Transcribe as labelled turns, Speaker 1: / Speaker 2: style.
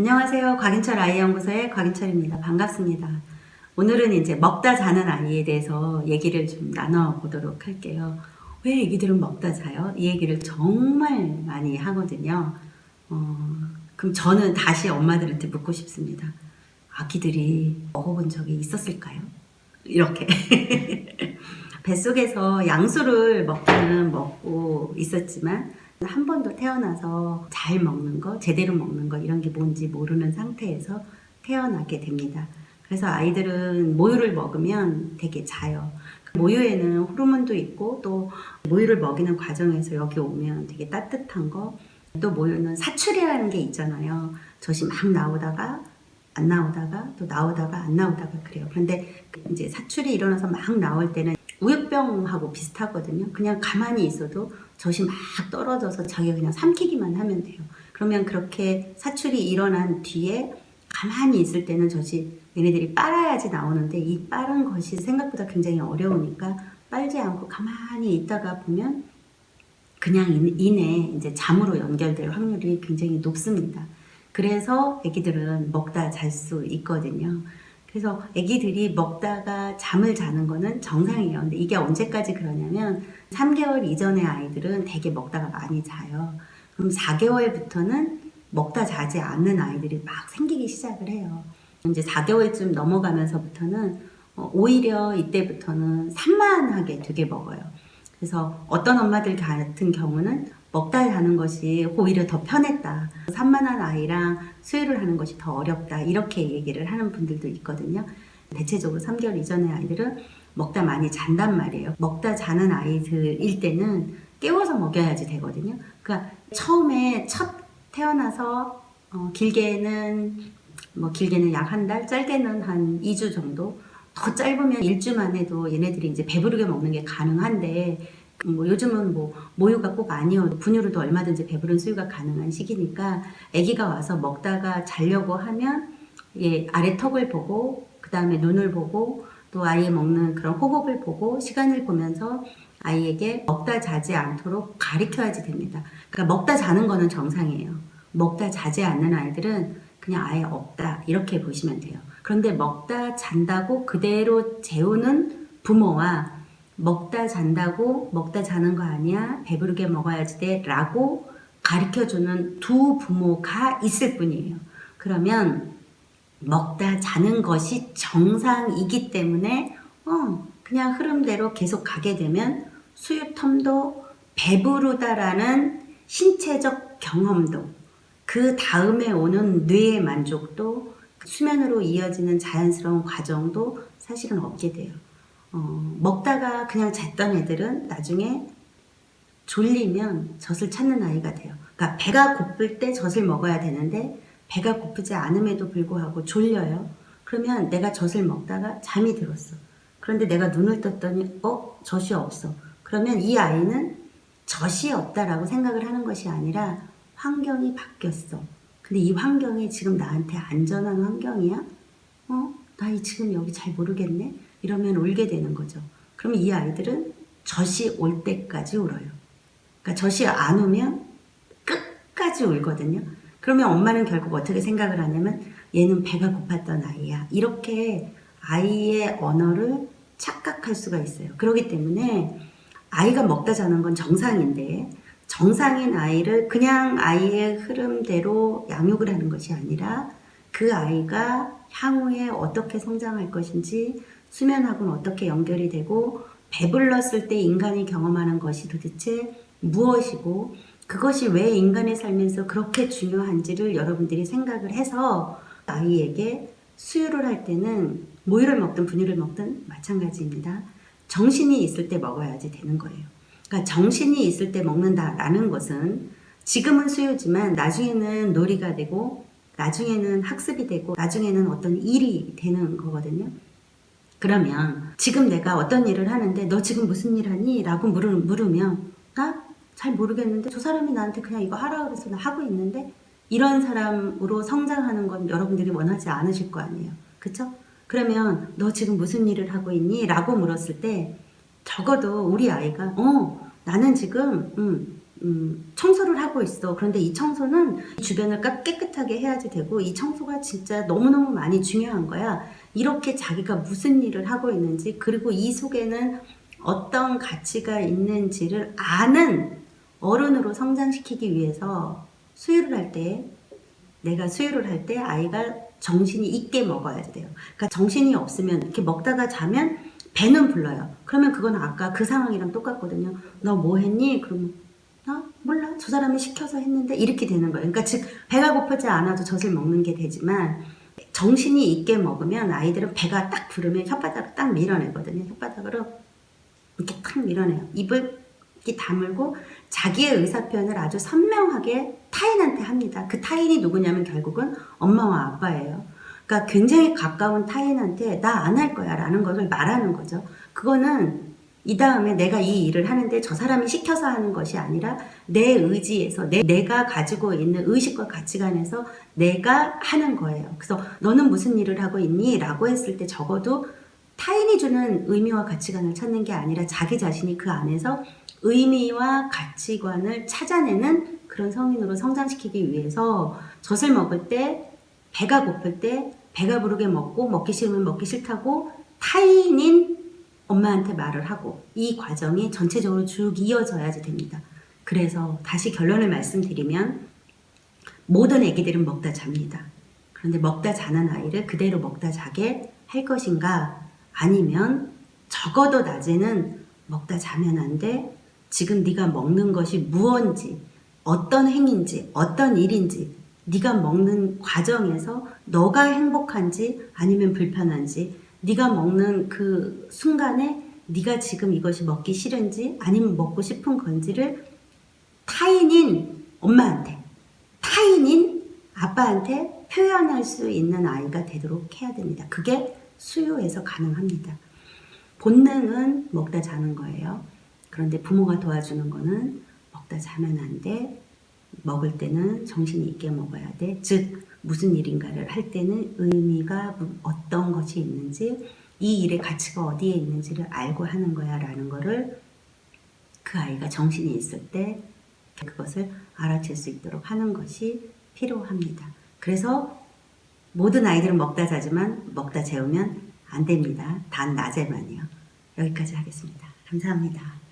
Speaker 1: 안녕하세요. 곽인철 아이연구소의 곽인철입니다. 반갑습니다. 오늘은 이제 먹다 자는 아이에 대해서 얘기를 좀 나눠보도록 할게요. 왜 애기들은 먹다 자요? 이 얘기를 정말 많이 하거든요. 그럼 저는 다시 엄마들한테 묻고 싶습니다. 아기들이 먹어본 적이 있었을까요? 이렇게. 뱃속에서 양수를 먹기는 먹고 있었지만 한 번도 태어나서 잘 먹는 거, 제대로 먹는 거 이런 게 뭔지 모르는 상태에서 태어나게 됩니다. 그래서 아이들은 모유를 먹으면 되게 자요. 모유에는 호르몬도 있고 또 모유를 먹이는 과정에서 여기 오면 되게 따뜻한 거, 또 모유는 사출이라는 게 있잖아요. 젖이 막 나오다가 안 나오다가 또 나오다가 안 나오다가 그래요. 그런데 이제 사출이 일어나서 막 나올 때는 우유병하고 비슷하거든요. 그냥 가만히 있어도 젖이 막 떨어져서 자기가 그냥 삼키기만 하면 돼요. 그러면 그렇게 사출이 일어난 뒤에 가만히 있을 때는 젖이 얘네들이 빨아야지 나오는데 이 빠른 것이 생각보다 굉장히 어려우니까 빨지 않고 가만히 있다가 보면 그냥 이내 이제 잠으로 연결될 확률이 굉장히 높습니다. 그래서 애기들은 먹다 잘 수 있거든요. 그래서 애기들이 먹다가 잠을 자는 거는 정상이에요. 근데 이게 언제까지 그러냐면 3개월 이전의 아이들은 되게 먹다가 많이 자요. 그럼 4개월부터는 먹다 자지 않는 아이들이 막 생기기 시작을 해요. 이제 4개월쯤 넘어가면서부터는 오히려 이때부터는 산만하게 되게 먹어요. 그래서 어떤 엄마들 같은 경우는 먹다 자는 것이 오히려 더 편했다. 산만한 아이랑 수유를 하는 것이 더 어렵다. 이렇게 얘기를 하는 분들도 있거든요. 대체적으로 3개월 이전의 아이들은 먹다 많이 잔단 말이에요. 먹다 자는 아이들일 때는 깨워서 먹여야지 되거든요. 그러니까 처음에 첫 태어나서 길게는 약 한 달, 짧게는 한 2주 정도, 더 짧으면 일주만 해도 얘네들이 이제 배부르게 먹는 게 가능한데 요즘은 모유가 꼭 아니어도 분유로도 얼마든지 배부른 수유가 가능한 시기니까 아기가 와서 먹다가 자려고 하면 아래 턱을 보고 그 다음에 눈을 보고 또 아이의 먹는 그런 호흡을 보고 시간을 보면서 아이에게 먹다 자지 않도록 가르쳐야지 됩니다. 그러니까 먹다 자는 거는 정상이에요. 먹다 자지 않는 아이들은 그냥 아예 없다 이렇게 보시면 돼요. 그런데 먹다 잔다고 그대로 재우는 부모와 먹다 잔다고 먹다 자는 거 아니야 배부르게 먹어야지 돼 라고 가르쳐주는 두 부모가 있을 뿐이에요. 그러면 먹다 자는 것이 정상이기 때문에 그냥 흐름대로 계속 가게 되면 수유텀도 배부르다라는 신체적 경험도 그 다음에 오는 뇌의 만족도 수면으로 이어지는 자연스러운 과정도 사실은 없게 돼요. 먹다가 그냥 잤던 애들은 나중에 졸리면 젖을 찾는 아이가 돼요. 그러니까 배가 고플 때 젖을 먹어야 되는데 배가 고프지 않음에도 불구하고 졸려요. 그러면 내가 젖을 먹다가 잠이 들었어. 그런데 내가 눈을 떴더니 젖이 없어. 그러면 이 아이는 젖이 없다라고 생각을 하는 것이 아니라 환경이 바뀌었어. 근데 이 환경이 지금 나한테 안전한 환경이야? 나 지금 여기 잘 모르겠네? 이러면 울게 되는 거죠. 그러면 이 아이들은 젖이 올 때까지 울어요. 그러니까 젖이 안 오면 끝까지 울거든요. 그러면 엄마는 결국 어떻게 생각을 하냐면 얘는 배가 고팠던 아이야. 이렇게 아이의 언어를 착각할 수가 있어요. 그렇기 때문에 아이가 먹다 자는 건 정상인데 정상인 아이를 그냥 아이의 흐름대로 양육을 하는 것이 아니라 그 아이가 향후에 어떻게 성장할 것인지 수면하고는 어떻게 연결이 되고 배불렀을 때 인간이 경험하는 것이 도대체 무엇이고 그것이 왜 인간의 삶에서 그렇게 중요한지를 여러분들이 생각을 해서 아이에게 수유를 할 때는 모유를 먹든 분유를 먹든 마찬가지입니다. 정신이 있을 때 먹어야지 되는 거예요. 그러니까 정신이 있을 때 먹는다라는 것은 지금은 수유지만 나중에는 놀이가 되고 나중에는 학습이 되고 나중에는 어떤 일이 되는 거거든요. 그러면 지금 내가 어떤 일을 하는데 너 지금 무슨 일 하니? 라고 물으면 나 잘 모르겠는데 저 사람이 나한테 그냥 이거 하라 그래서 나 하고 있는데 이런 사람으로 성장하는 건 여러분들이 원하지 않으실 거 아니에요. 그쵸? 그러면 너 지금 무슨 일을 하고 있니? 라고 물었을 때 적어도 우리 아이가 나는 지금 청소를 하고 있어. 그런데 이 청소는 주변을 깨끗하게 해야지 되고 이 청소가 진짜 너무너무 많이 중요한 거야. 이렇게 자기가 무슨 일을 하고 있는지 그리고 이 속에는 어떤 가치가 있는지를 아는 어른으로 성장시키기 위해서 수유를 할 때 내가 수유를 할 때 아이가 정신이 있게 먹어야 돼요. 그러니까 정신이 없으면 이렇게 먹다가 자면 배는 불러요. 그러면 그건 아까 그 상황이랑 똑같거든요. 너 뭐 했니? 그러면 나 몰라. 저 사람이 시켜서 했는데 이렇게 되는 거예요. 그러니까 즉 배가 고프지 않아도 젖을 먹는 게 되지만 정신이 있게 먹으면 아이들은 배가 딱 부르면 혓바닥을 딱 밀어내거든요. 혓바닥으로 이렇게 딱 밀어내요. 입을 이렇게 다물고 자기의 의사표현을 아주 선명하게 타인한테 합니다. 그 타인이 누구냐면 결국은 엄마와 아빠예요. 그러니까 굉장히 가까운 타인한테 나 안 할 거야 라는 것을 말하는 거죠. 그거는 이 다음에 내가 이 일을 하는데 저 사람이 시켜서 하는 것이 아니라 내 의지에서 내가 가지고 있는 의식과 가치관에서 내가 하는 거예요. 그래서 너는 무슨 일을 하고 있니? 라고 했을 때 적어도 타인이 주는 의미와 가치관을 찾는 게 아니라 자기 자신이 그 안에서 의미와 가치관을 찾아내는 그런 성인으로 성장시키기 위해서 젖을 먹을 때 배가 고플 때 배가 부르게 먹고 먹기 싫으면 먹기 싫다고 타인인 엄마한테 말을 하고 이 과정이 전체적으로 쭉 이어져야지 됩니다. 그래서 다시 결론을 말씀드리면 모든 애기들은 먹다 잡니다. 그런데 먹다 자는 아이를 그대로 먹다 자게 할 것인가 아니면 적어도 낮에는 먹다 자면 안 돼. 지금 네가 먹는 것이 무언지 어떤 행인지 어떤 일인지 네가 먹는 과정에서 너가 행복한지 아니면 불편한지 네가 먹는 그 순간에 네가 지금 이것이 먹기 싫은지 아니면 먹고 싶은 건지를 타인인 엄마한테 타인인 아빠한테 표현할 수 있는 아이가 되도록 해야 됩니다. 그게 수유에서 가능합니다. 본능은 먹다 자는 거예요. 그런데 부모가 도와주는 거는 먹다 자면 안 돼. 먹을 때는 정신이 있게 먹어야 돼. 즉 무슨 일인가를 할 때는 의미가 어떤 것이 있는지 이 일의 가치가 어디에 있는지를 알고 하는 거야 라는 거를 그 아이가 정신이 있을 때 그것을 알아챌 수 있도록 하는 것이 필요합니다. 그래서 모든 아이들은 먹다 자지만 먹다 재우면 안 됩니다. 단 낮에만요. 여기까지 하겠습니다. 감사합니다.